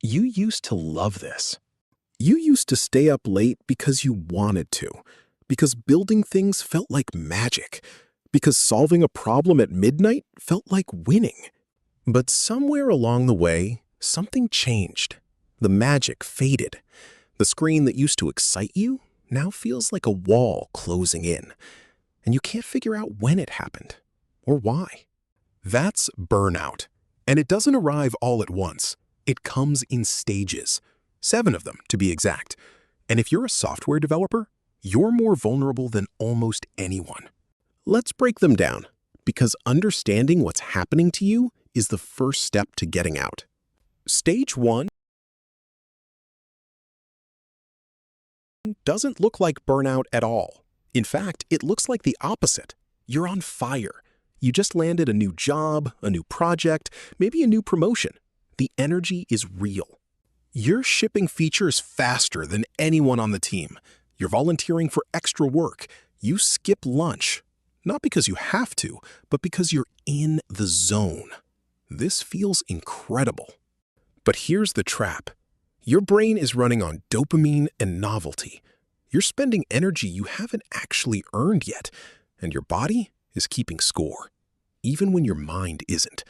You used to love this. You used to stay up late because you wanted to, because building things felt like magic, because solving a problem at midnight felt like winning. But somewhere along the way, something changed. The magic faded. The screen that used to excite you now feels like a wall closing in, and you can't figure out when it happened or why. That's burnout, and it doesn't arrive all at once. It comes in stages, 7 of them to be exact. And if you're a software developer, you're more vulnerable than almost anyone. Let's break them down, because understanding what's happening to you is the first step to getting out. Stage 1 doesn't look like burnout at all. In fact, it looks like the opposite. You're on fire. You just landed a new job, a new project, maybe a new promotion. The energy is real. You're shipping features faster than anyone on the team. You're volunteering for extra work. You skip lunch. Not because you have to, but because you're in the zone. This feels incredible. But here's the trap. Your brain is running on dopamine and novelty. You're spending energy you haven't actually earned yet, and your body is keeping score, even when your mind isn't.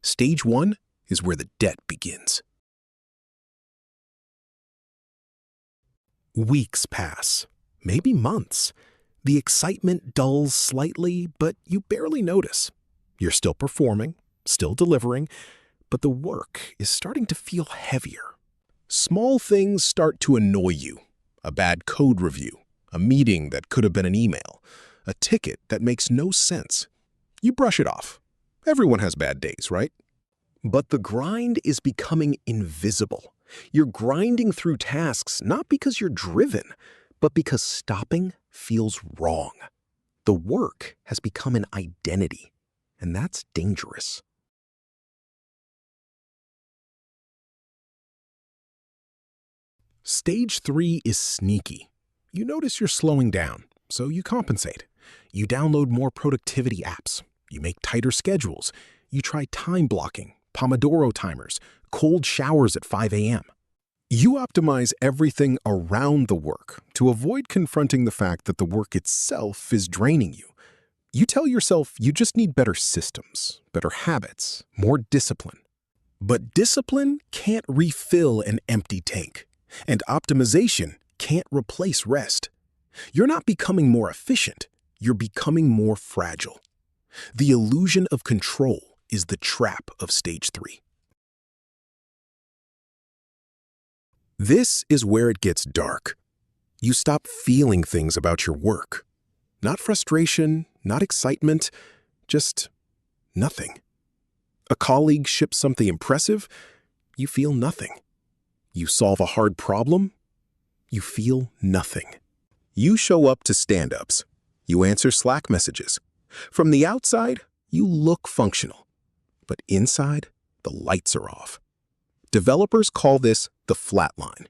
Stage 1 is where the debt begins. Weeks pass, maybe months. The excitement dulls slightly, but you barely notice. You're still performing, still delivering, but the work is starting to feel heavier. Small things start to annoy you. A bad code review, a meeting that could have been an email, a ticket that makes no sense. You brush it off. Everyone has bad days, right? But the grind is becoming invisible. You're grinding through tasks not because you're driven, but because stopping feels wrong. The work has become an identity, and that's dangerous. Stage 3 is sneaky. You notice you're slowing down, so you compensate. You download more productivity apps. You make tighter schedules. You try time blocking, Pomodoro timers, cold showers at 5 a.m. You optimize everything around the work to avoid confronting the fact that the work itself is draining you. You tell yourself you just need better systems, better habits, more discipline. But discipline can't refill an empty tank. And optimization can't replace rest. You're not becoming more efficient, you're becoming more fragile. The illusion of control is the trap of stage 3. This is where it gets dark. You stop feeling things about your work. Not frustration, not excitement, just nothing. A colleague ships something impressive, you feel nothing. You solve a hard problem, you feel nothing. You show up to stand-ups. You answer Slack messages. From the outside, you look functional. But inside, the lights are off. Developers call this the flat line.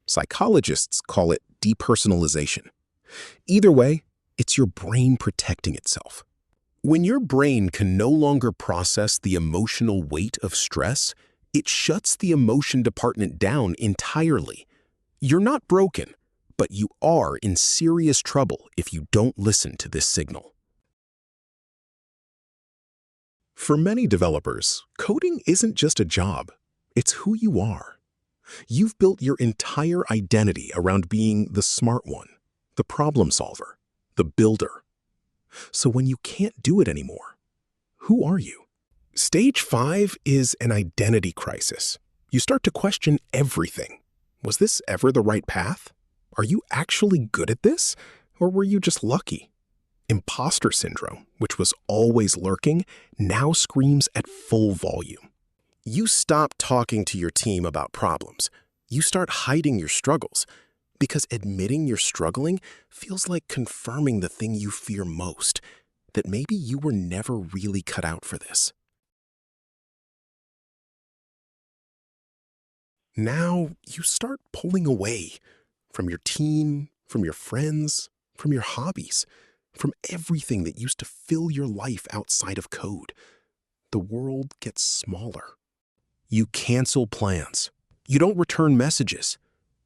Psychologists call it depersonalization. Either way, it's your brain protecting itself. When your brain can no longer process the emotional weight of stress, it shuts the emotion department down entirely. You're not broken, but you are in serious trouble if you don't listen to this signal. For many developers, coding isn't just a job, it's who you are. You've built your entire identity around being the smart one, the problem solver, the builder. So when you can't do it anymore, who are you? Stage 5 is an identity crisis. You start to question everything. Was this ever the right path? Are you actually good at this? Or were you just lucky? Imposter syndrome, which was always lurking, now screams at full volume. You stop talking to your team about problems. You start hiding your struggles, because admitting you're struggling feels like confirming the thing you fear most, that maybe you were never really cut out for this. Now you start pulling away from your team, from your friends, from your hobbies, from everything that used to fill your life outside of code. The world gets smaller. You cancel plans. You don't return messages.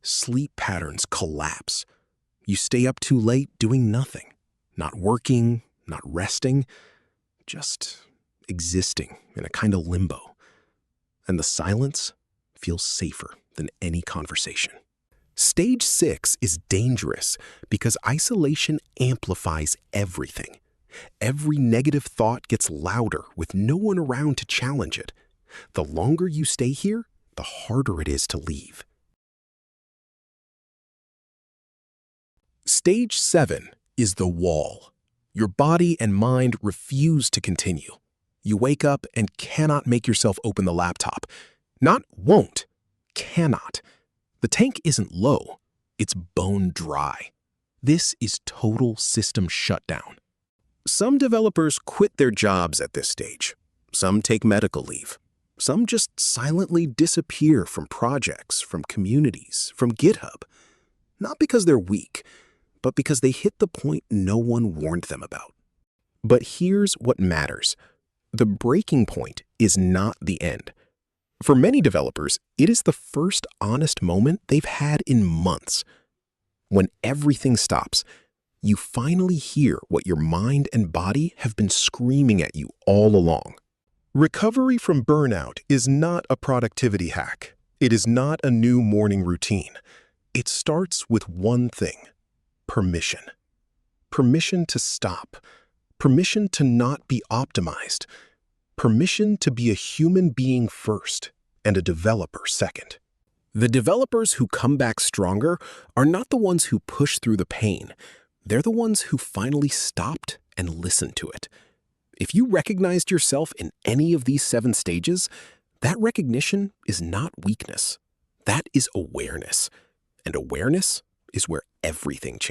Sleep patterns collapse. You stay up too late doing nothing. Not working, not resting, just existing in a kind of limbo. And the silence feels safer than any conversation. Stage 6 is dangerous because isolation amplifies everything. Every negative thought gets louder with no one around to challenge it. The longer you stay here, the harder it is to leave. Stage 7 is the wall. Your body and mind refuse to continue. You wake up and cannot make yourself open the laptop. Not won't, cannot. The tank isn't low, it's bone dry. This is total system shutdown. Some developers quit their jobs at this stage. Some take medical leave. Some just silently disappear from projects, from communities, from GitHub. Not because they're weak, but because they hit the point no one warned them about. But here's what matters. The breaking point is not the end. For many developers, it is the first honest moment they've had in months. When everything stops, you finally hear what your mind and body have been screaming at you all along. Recovery from burnout is not a productivity hack. It is not a new morning routine. It starts with one thing: permission. Permission to stop. Permission to not be optimized. Permission to be a human being first and a developer second. The developers who come back stronger are not the ones who push through the pain. They're the ones who finally stopped and listened to it. If you recognized yourself in any of these 7 stages, that recognition is not weakness. That is awareness. And awareness is where everything changes.